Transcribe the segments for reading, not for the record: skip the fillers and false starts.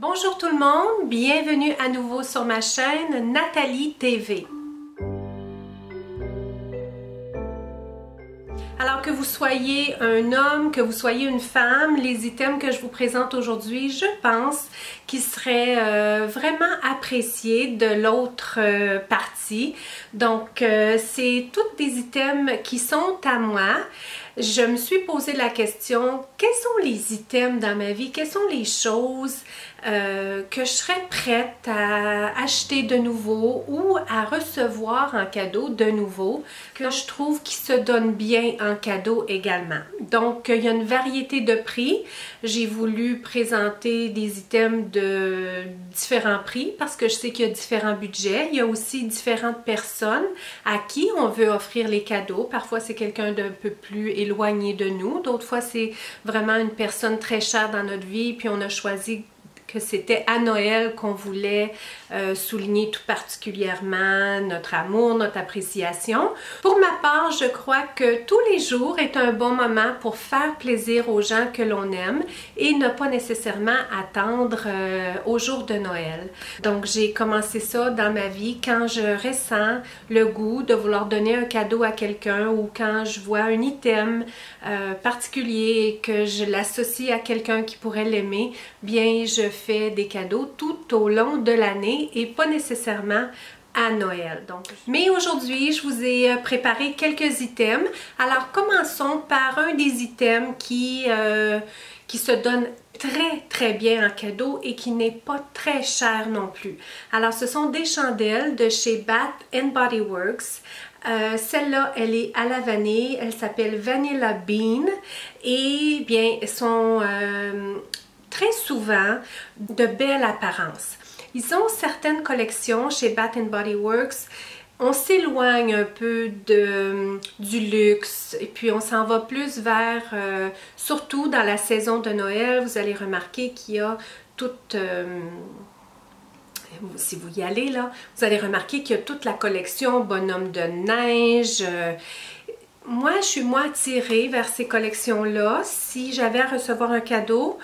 Bonjour tout le monde, bienvenue à nouveau sur ma chaîne Nathalie TV. Alors que vous soyez un homme, que vous soyez une femme, les items que je vous présente aujourd'hui, je pense qu'ils seraient vraiment appréciés de l'autre partie. Donc, c'est tous des items qui sont à moi. Je me suis posé la question, quels sont les items dans ma vie, quelles sont les choses que je serais prête à acheter de nouveau ou à recevoir en cadeau de nouveau, que je trouve qui se donnent bien en cadeau également. Donc, il y a une variété de prix. J'ai voulu présenter des items de différents prix parce que je sais qu'il y a différents budgets. Il y a aussi différentes personnes à qui on veut offrir les cadeaux. Parfois, c'est quelqu'un d'un peu plus éloigné de nous. D'autres fois, c'est vraiment une personne très chère dans notre vie. Puis, on a choisi que c'était à Noël qu'on voulait souligner tout particulièrement notre amour, notre appréciation. Pour ma part, je crois que tous les jours est un bon moment pour faire plaisir aux gens que l'on aime et ne pas nécessairement attendre au jour de Noël. Donc, j'ai commencé ça dans ma vie quand je ressens le goût de vouloir donner un cadeau à quelqu'un ou quand je vois un item particulier et que je l'associe à quelqu'un qui pourrait l'aimer, bien, je fais des cadeaux tout au long de l'année et pas nécessairement à Noël. Donc, mais aujourd'hui, je vous ai préparé quelques items. Alors, commençons par un des items qui se donne très bien en cadeau et qui n'est pas très cher non plus. Alors, ce sont des chandelles de chez Bath & Body Works. Celle-là, elle est à la vanille, elle s'appelle Vanilla Bean et bien, elles sont très souvent de belle apparence. Ils ont certaines collections chez Bath & Body Works. On s'éloigne un peu du luxe et puis on s'en va plus vers, surtout dans la saison de Noël, vous allez remarquer qu'il y a toute... si vous y allez là, vous allez remarquer qu'il y a toute la collection bonhomme de neige. Moi, je suis moins attirée vers ces collections-là. Si j'avais à recevoir un cadeau,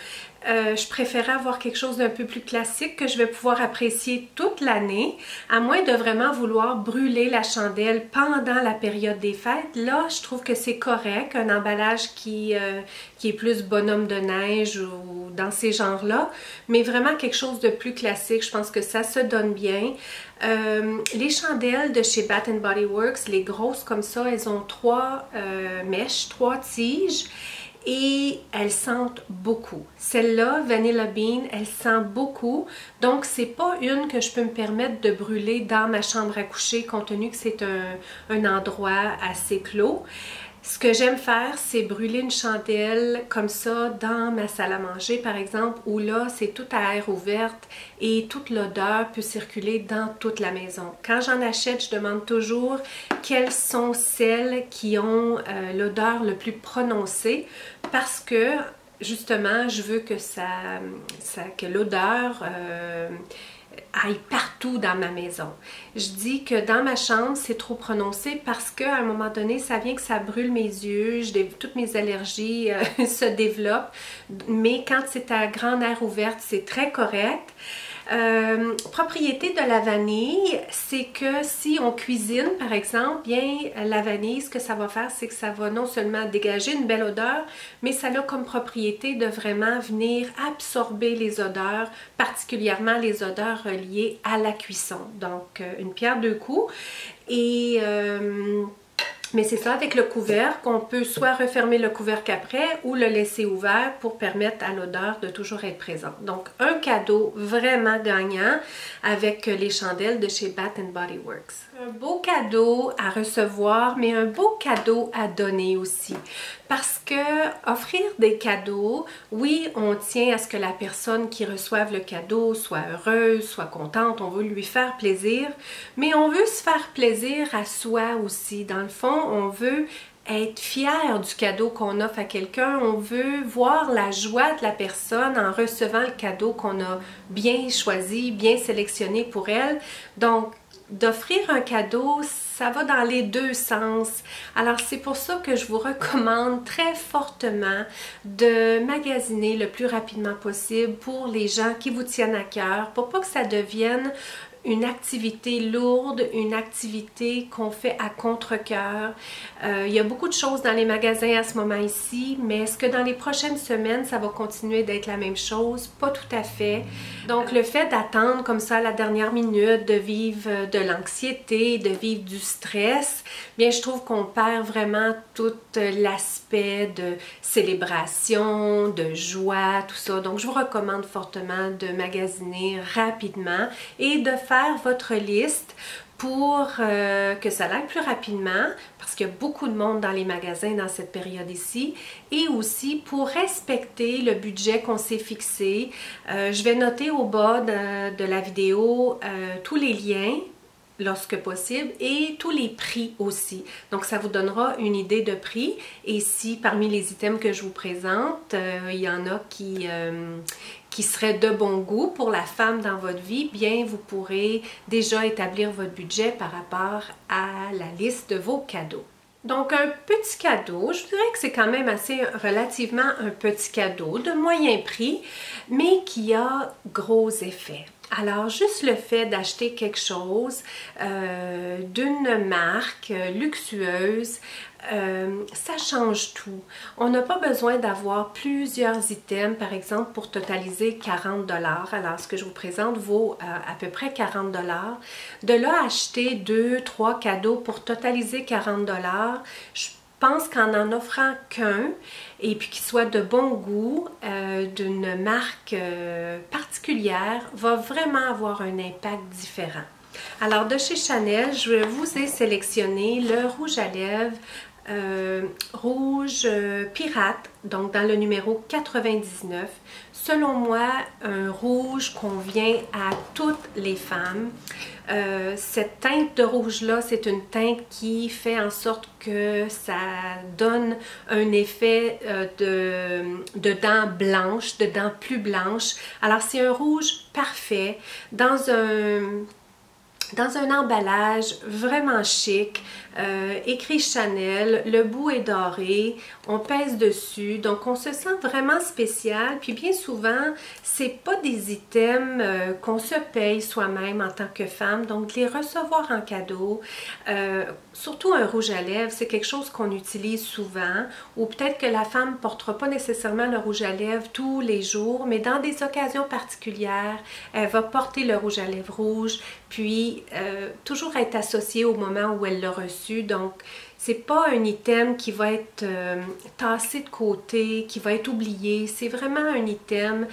je préférais avoir quelque chose d'un peu plus classique que je vais pouvoir apprécier toute l'année, à moins de vraiment vouloir brûler la chandelle pendant la période des fêtes. Là, je trouve que c'est correct, un emballage qui est plus bonhomme de neige ou dans ces genres-là, mais vraiment quelque chose de plus classique, je pense que ça se donne bien. Les chandelles de chez Bath & Body Works, les grosses comme ça, elles ont 3 mèches, 3 tiges. Et elles sentent beaucoup. Celle-là, Vanilla Bean, elle sent beaucoup. Donc, c'est pas une que je peux me permettre de brûler dans ma chambre à coucher, compte tenu que c'est un endroit assez clos. Ce que j'aime faire, c'est brûler une chandelle comme ça dans ma salle à manger, par exemple, où là, c'est tout à air ouverte et toute l'odeur peut circuler dans toute la maison. Quand j'en achète, je demande toujours quelles sont celles qui ont l'odeur le plus prononcée parce que, justement, je veux que que l'odeur aille partout dans ma maison. Je dis que dans ma chambre, c'est trop prononcé parce qu'à un moment donné, ça vient que ça brûle mes yeux, toutes mes allergies se développent, mais quand c'est à grande air ouverte, c'est très correct. Propriété de la vanille, c'est que si on cuisine par exemple, bien la vanille, ce que ça va faire, c'est que ça va non seulement dégager une belle odeur, mais ça a comme propriété de vraiment venir absorber les odeurs, particulièrement les odeurs reliées à la cuisson. Donc une pierre deux coups. Et mais c'est ça, avec le couvercle, on peut soit refermer le couvercle après ou le laisser ouvert pour permettre à l'odeur de toujours être présente. Donc, un cadeau vraiment gagnant avec les chandelles de chez Bath & Body Works. Un beau cadeau à recevoir, mais un beau cadeau à donner aussi. Parce que offrir des cadeaux, oui, on tient à ce que la personne qui reçoive le cadeau soit heureuse, soit contente, on veut lui faire plaisir, mais on veut se faire plaisir à soi aussi. Dans le fond, on veut être fier du cadeau qu'on offre à quelqu'un, on veut voir la joie de la personne en recevant le cadeau qu'on a bien choisi, bien sélectionné pour elle. Donc, d'offrir un cadeau, ça va dans les deux sens. Alors c'est pour ça que je vous recommande très fortement de magasiner le plus rapidement possible pour les gens qui vous tiennent à cœur, pour pas que ça devienne une activité lourde, une activité qu'on fait à contre-cœur. Il y a beaucoup de choses dans les magasins à ce moment ici, mais est-ce que dans les prochaines semaines, ça va continuer d'être la même chose? Pas tout à fait. Donc le fait d'attendre comme ça à la dernière minute, de vivre de l'anxiété, de vivre du stress, bien je trouve qu'on perd vraiment tout l'aspect de célébration, de joie, tout ça. Donc je vous recommande fortement de magasiner rapidement et de faire votre liste pour que ça aille plus rapidement, parce qu'il y a beaucoup de monde dans les magasins dans cette période ici, et aussi pour respecter le budget qu'on s'est fixé. Je vais noter au bas de la vidéo tous les liens lorsque possible et tous les prix aussi. Donc ça vous donnera une idée de prix, et si parmi les items que je vous présente, il y en a qui serait de bon goût pour la femme dans votre vie, bien vous pourrez déjà établir votre budget par rapport à la liste de vos cadeaux. Donc un petit cadeau, je dirais que c'est quand même assez relativement un petit cadeau de moyen prix, mais qui a gros effet. Alors, juste le fait d'acheter quelque chose d'une marque luxueuse, ça change tout. On n'a pas besoin d'avoir plusieurs items, par exemple, pour totaliser 40 $. Alors, ce que je vous présente vaut à peu près 40 $. De là, acheter 2-3 cadeaux pour totaliser 40 $, je pense qu'en offrant qu'un, et puis qu'il soit de bon goût, d'une marque particulière, va vraiment avoir un impact différent. Alors de chez Chanel, je vous ai sélectionné le rouge à lèvres rouge pirate, donc dans le numéro 99. Selon moi, un rouge convient à toutes les femmes. Cette teinte de rouge-là, c'est une teinte qui fait en sorte que ça donne un effet de dents blanches, de dents plus blanches. Alors, c'est un rouge parfait dans un emballage vraiment chic, écrit Chanel, le bout est doré, on pèse dessus, donc on se sent vraiment spécial. Puis bien souvent, c'est pas des items qu'on se paye soi-même en tant que femme, donc les recevoir en cadeau, surtout un rouge à lèvres, c'est quelque chose qu'on utilise souvent, ou peut-être que la femme ne portera pas nécessairement le rouge à lèvres tous les jours, mais dans des occasions particulières, elle va porter le rouge à lèvres rouge, puis toujours être associé au moment où elle l'a reçu. Donc, c'est pas un item qui va être tassé de côté, qui va être oublié. C'est vraiment un item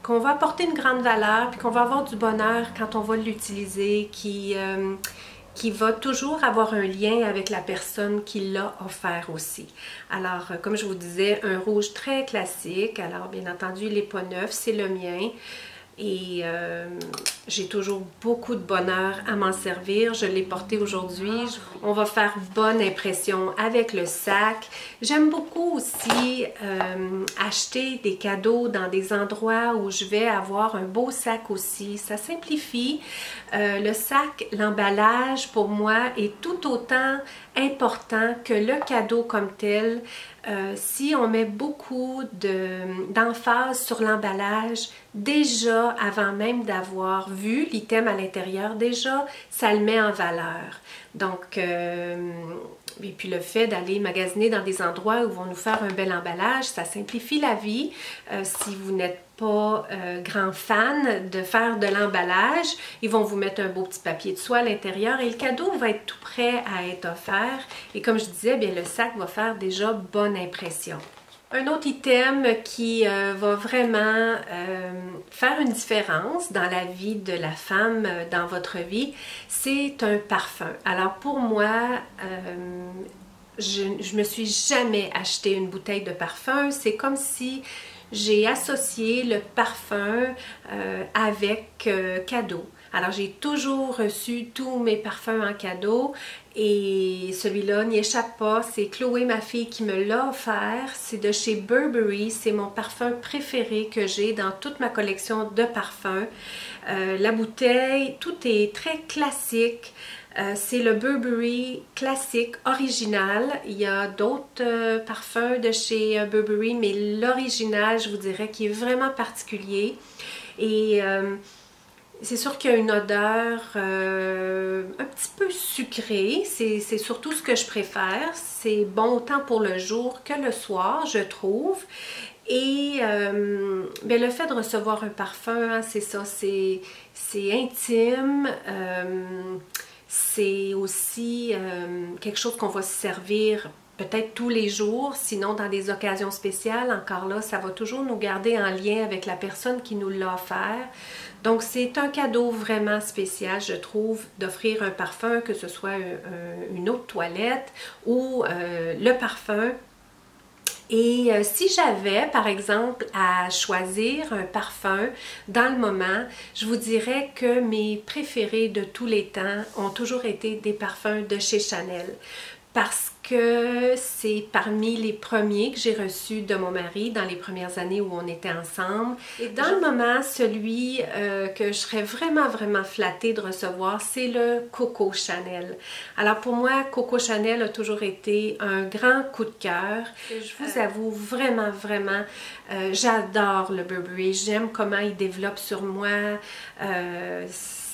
qu'on va apporter une grande valeur, puis qu'on va avoir du bonheur quand on va l'utiliser, qui va toujours avoir un lien avec la personne qui l'a offert aussi. Alors, comme je vous disais, un rouge très classique. Alors, bien entendu, il n'est pas neuf, c'est le mien. Et j'ai toujours beaucoup de bonheur à m'en servir. Je l'ai porté aujourd'hui. On va faire bonne impression avec le sac. J'aime beaucoup aussi acheter des cadeaux dans des endroits où je vais avoir un beau sac aussi. Ça simplifie. Le sac, l'emballage pour moi est tout autant important que le cadeau comme tel. Si on met beaucoup d'emphase sur l'emballage, déjà avant même d'avoir vu l'item à l'intérieur, déjà ça le met en valeur. Donc, et puis le fait d'aller magasiner dans des endroits où vont nous faire un bel emballage, ça simplifie la vie. Si vous n'êtes pas grand fan de faire de l'emballage, ils vont vous mettre un beau petit papier de soie à l'intérieur et le cadeau va être tout prêt à être offert. Et comme je disais, bien, le sac va faire déjà bonne impression. Un autre item qui va vraiment faire une différence dans la vie de la femme, dans votre vie, c'est un parfum. Alors pour moi, je me suis jamais acheté une bouteille de parfum. C'est comme si j'ai associé le parfum avec cadeau. Alors, j'ai toujours reçu tous mes parfums en cadeau et celui-là n'y échappe pas. C'est Chloé, ma fille, qui me l'a offert. C'est de chez Burberry. C'est mon parfum préféré que j'ai dans toute ma collection de parfums. La bouteille, tout est très classique. C'est le Burberry classique original. Il y a d'autres parfums de chez Burberry, mais l'original, je vous dirais, qui est vraiment particulier. Et c'est sûr qu'il y a une odeur un petit peu sucrée. C'est surtout ce que je préfère. C'est bon autant pour le jour que le soir, je trouve. Et ben, le fait de recevoir un parfum, hein, c'est ça, c'est intime. C'est aussi quelque chose qu'on va se servir peut-être tous les jours, sinon dans des occasions spéciales. Encore là, ça va toujours nous garder en lien avec la personne qui nous l'a offert. Donc, c'est un cadeau vraiment spécial, je trouve, d'offrir un parfum, que ce soit une eau de toilette ou le parfum. Et si j'avais, par exemple, à choisir un parfum dans le moment, je vous dirais que mes préférés de tous les temps ont toujours été des parfums de chez Chanel. Parce que c'est parmi les premiers que j'ai reçus de mon mari dans les premières années où on était ensemble. Et dans le moment, celui que je serais vraiment flattée de recevoir, c'est le Coco Chanel. Alors pour moi, Coco Chanel a toujours été un grand coup de cœur. Je vous avoue vraiment, j'adore le Burberry. J'aime comment il développe sur moi.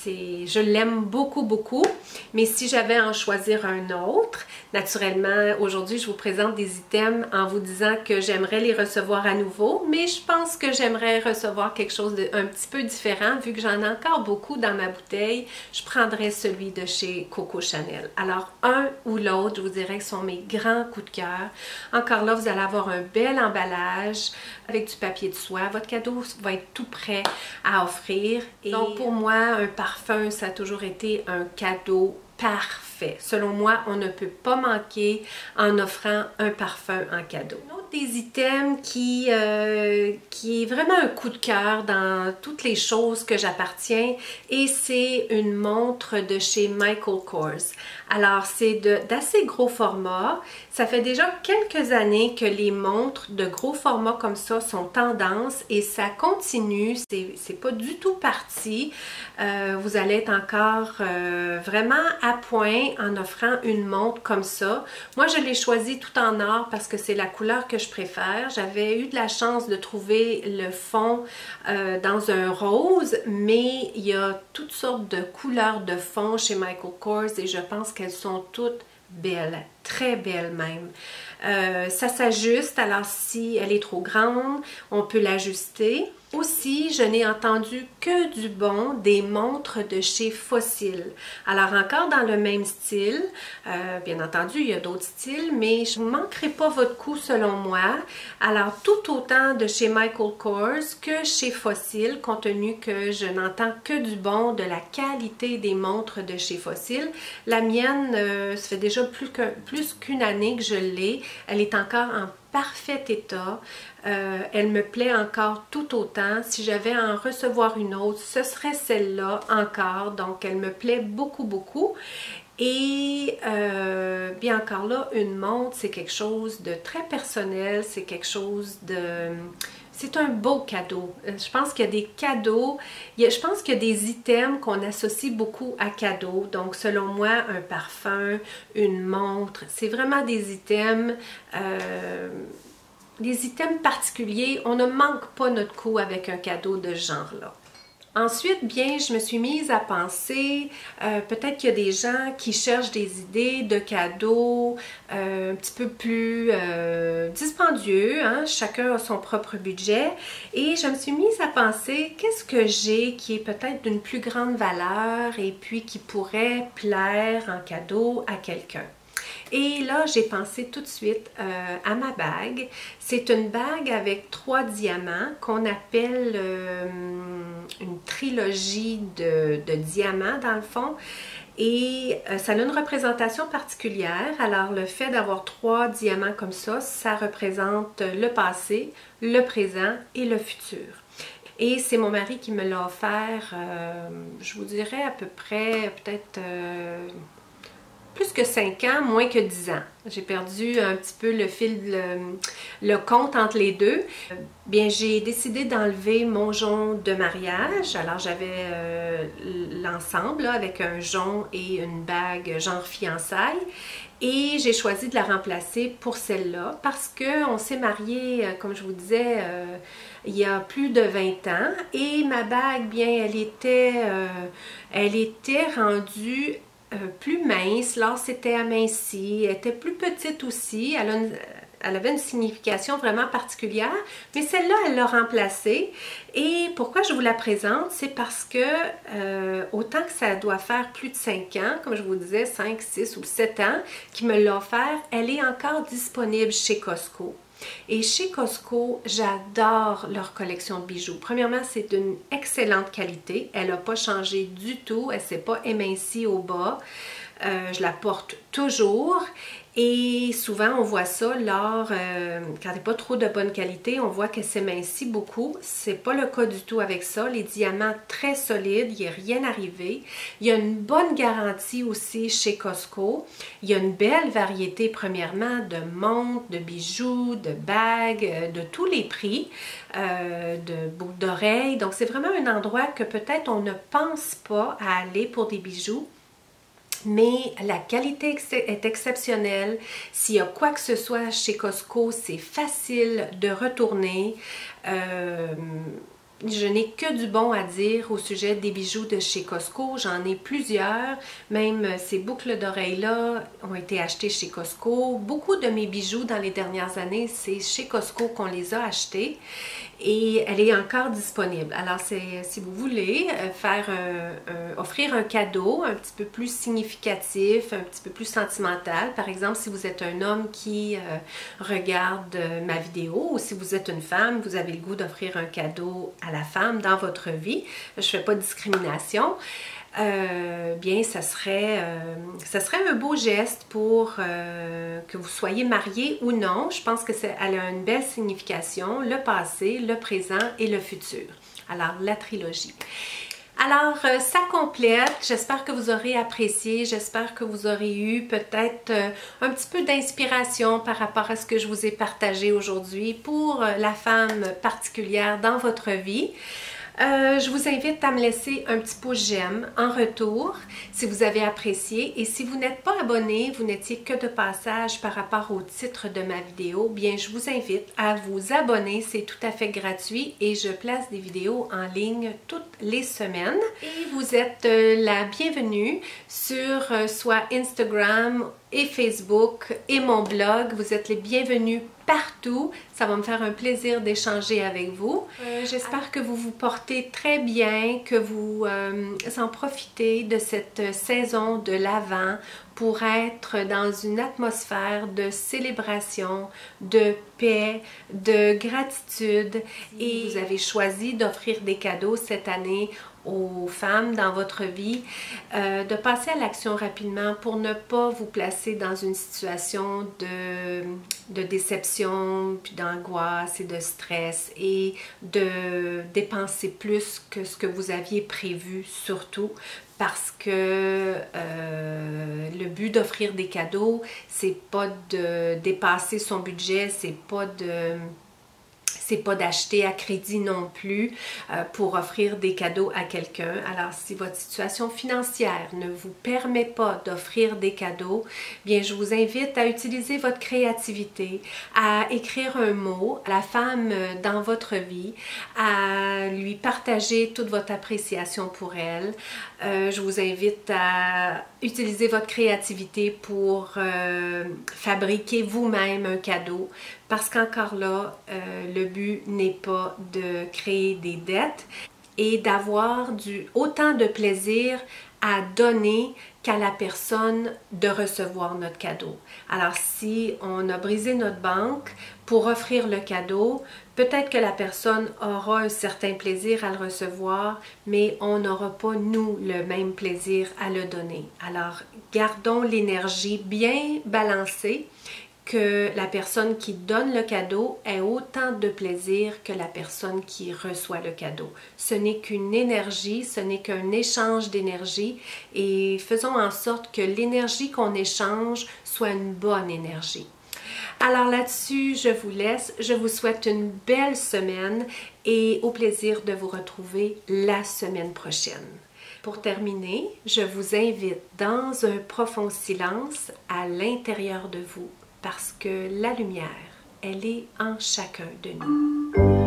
Je l'aime beaucoup, mais si j'avais à en choisir un autre, naturellement, aujourd'hui, je vous présente des items en vous disant que j'aimerais les recevoir à nouveau, mais je pense que j'aimerais recevoir quelque chose d'un petit peu différent, vu que j'en ai encore beaucoup dans ma bouteille, je prendrais celui de chez Coco Chanel. Alors, un ou l'autre, je vous dirais que sont mes grands coups de cœur. Encore là, vous allez avoir un bel emballage avec du papier de soie. Votre cadeau va être tout prêt à offrir. Et donc, pour moi, un parfum, ça a toujours été un cadeau parfait. Selon moi, on ne peut pas manquer en offrant un parfum en cadeau. Un autre des items qui est vraiment un coup de cœur dans toutes les choses que j'appartiens, et c'est une montre de chez Michael Kors. Alors, c'est d'assez gros format. Ça fait déjà quelques années que les montres de gros format comme ça sont tendance et ça continue. C'est pas du tout parti. Vous allez être encore vraiment à point en offrant une montre comme ça. Moi, je l'ai choisie tout en or parce que c'est la couleur que je préfère. J'avais eu de la chance de trouver le fond dans un rose, mais il y a toutes sortes de couleurs de fond chez Michael Kors et je pense qu'elles sont toutes belles, très belles même. Ça s'ajuste, alors si elle est trop grande, on peut l'ajuster. Aussi, je n'ai entendu que du bon des montres de chez Fossil. Alors encore dans le même style, bien entendu il y a d'autres styles, mais je ne manquerai pas votre coup selon moi. Alors tout autant de chez Michael Kors que chez Fossil, compte tenu que je n'entends que du bon de la qualité des montres de chez Fossil. La mienne, ça fait déjà plus qu'une année que je l'ai. Elle est encore en parfait état. Elle me plaît encore tout autant. Si j'avais à en recevoir une autre, ce serait celle-là encore. Donc, elle me plaît beaucoup. Et bien encore là, une montre, c'est quelque chose de très personnel. C'est quelque chose de... C'est un beau cadeau. Je pense qu'il y a des cadeaux, je pense qu'il y a des items qu'on associe beaucoup à cadeaux. Donc, selon moi, un parfum, une montre, c'est vraiment des items particuliers. On ne manque pas notre coup avec un cadeau de ce genre-là. Ensuite, bien, je me suis mise à penser, peut-être qu'il y a des gens qui cherchent des idées de cadeaux un petit peu plus dispendieux, hein? Chacun a son propre budget. Et je me suis mise à penser, qu'est-ce que j'ai qui est peut-être d'une plus grande valeur et puis qui pourrait plaire en cadeau à quelqu'un. Et là, j'ai pensé tout de suite à ma bague. C'est une bague avec 3 diamants qu'on appelle une trilogie de diamants dans le fond. Et ça a une représentation particulière. Alors le fait d'avoir 3 diamants comme ça représente le passé, le présent et le futur. Et c'est mon mari qui me l'a offert, je vous dirais à peu près, peut-être plus que 5 ans, moins que 10 ans. J'ai perdu un petit peu le fil, le compte entre les deux. Bien, j'ai décidé d'enlever mon jonc de mariage. Alors, j'avais l'ensemble avec un jonc et une bague genre fiançailles. Et j'ai choisi de la remplacer pour celle-là parce qu'on s'est mariés, comme je vous disais, il y a plus de 20 ans. Et ma bague, bien, elle était rendue plus mince, l'or s'était aminci, elle était plus petite aussi, elle avait une signification vraiment particulière, mais celle-là, elle l'a remplacée. Et pourquoi je vous la présente? C'est parce que autant que ça doit faire plus de 5 ans, comme je vous disais, 5, 6 ou 7 ans, qui me l'a offert, elle est encore disponible chez Costco. Et chez Costco, j'adore leur collection de bijoux. Premièrement, c'est d'une excellente qualité. Elle n'a pas changé du tout. Elle ne s'est pas émincie au bas. Je la porte toujours. Et souvent, on voit ça, l'or, quand elle n'est pas trop de bonne qualité, on voit qu'elle s'émincit beaucoup. C'est pas le cas du tout avec ça. Les diamants très solides, il n'y a rien arrivé. Il y a une bonne garantie aussi chez Costco. Il y a une belle variété, premièrement, de montres, de bijoux, de bagues, de tous les prix, de boucles d'oreilles. Donc, c'est vraiment un endroit que peut-être on ne pense pas à aller pour des bijoux. Mais la qualité est exceptionnelle. S'il y a quoi que ce soit chez Costco, c'est facile de retourner. Je n'ai que du bon à dire au sujet des bijoux de chez Costco. J'en ai plusieurs. Même ces boucles d'oreilles-là ont été achetées chez Costco. Beaucoup de mes bijoux dans les dernières années, c'est chez Costco qu'on les a achetés. Et elle est encore disponible. Alors, si vous voulez offrir un cadeau un petit peu plus significatif, un petit peu plus sentimental, par exemple, si vous êtes un homme qui regarde ma vidéo ou si vous êtes une femme, vous avez le goût d'offrir un cadeau à la femme dans votre vie, je ne fais pas de discrimination. Bien, ça serait un beau geste pour que vous soyez mariés ou non. Je pense que elle a une belle signification, le passé, le présent et le futur. Alors, la trilogie. Alors, ça complète. J'espère que vous aurez apprécié. J'espère que vous aurez eu peut-être un petit peu d'inspiration par rapport à ce que je vous ai partagé aujourd'hui pour la femme particulière dans votre vie. Je vous invite à me laisser un petit pouce j'aime en retour si vous avez apprécié et si vous n'êtes pas abonné, vous n'étiez que de passage par rapport au titre de ma vidéo, bien je vous invite à vous abonner, c'est tout à fait gratuit et je place des vidéos en ligne toutes les semaines et vous êtes la bienvenue sur soit Instagram et Facebook et mon blog, vous êtes les bienvenus partout. Ça va me faire un plaisir d'échanger avec vous. J'espère que vous vous portez très bien, que vous en profitez de cette saison de l'Avent pour être dans une atmosphère de célébration, de paix, de gratitude. Et vous avez choisi d'offrir des cadeaux cette année aux femmes dans votre vie, de passer à l'action rapidement pour ne pas vous placer dans une situation de déception, puis d'angoisse et de stress et de dépenser plus que ce que vous aviez prévu surtout parce que le but d'offrir des cadeaux, c'est pas de dépasser son budget, c'est pas d'acheter à crédit non plus pour offrir des cadeaux à quelqu'un. Alors, si votre situation financière ne vous permet pas d'offrir des cadeaux, bien, je vous invite à utiliser votre créativité, à écrire un mot à la femme dans votre vie, à lui partager toute votre appréciation pour elle. Je vous invite à utiliser votre créativité pour fabriquer vous-même un cadeau parce qu'encore là, le but n'est pas de créer des dettes et d'avoir autant de plaisir à donner qu'à la personne de recevoir notre cadeau. Alors si on a brisé notre banque pour offrir le cadeau, Peut-être que la personne aura un certain plaisir à le recevoir, mais on n'aura pas, nous, le même plaisir à le donner. Alors, gardons l'énergie bien balancée, que la personne qui donne le cadeau ait autant de plaisir que la personne qui reçoit le cadeau. Ce n'est qu'une énergie, ce n'est qu'un échange d'énergie et faisons en sorte que l'énergie qu'on échange soit une bonne énergie. Alors là-dessus, je vous laisse. Je vous souhaite une belle semaine et au plaisir de vous retrouver la semaine prochaine. Pour terminer, je vous invite dans un profond silence à l'intérieur de vous parce que la lumière, elle est en chacun de nous.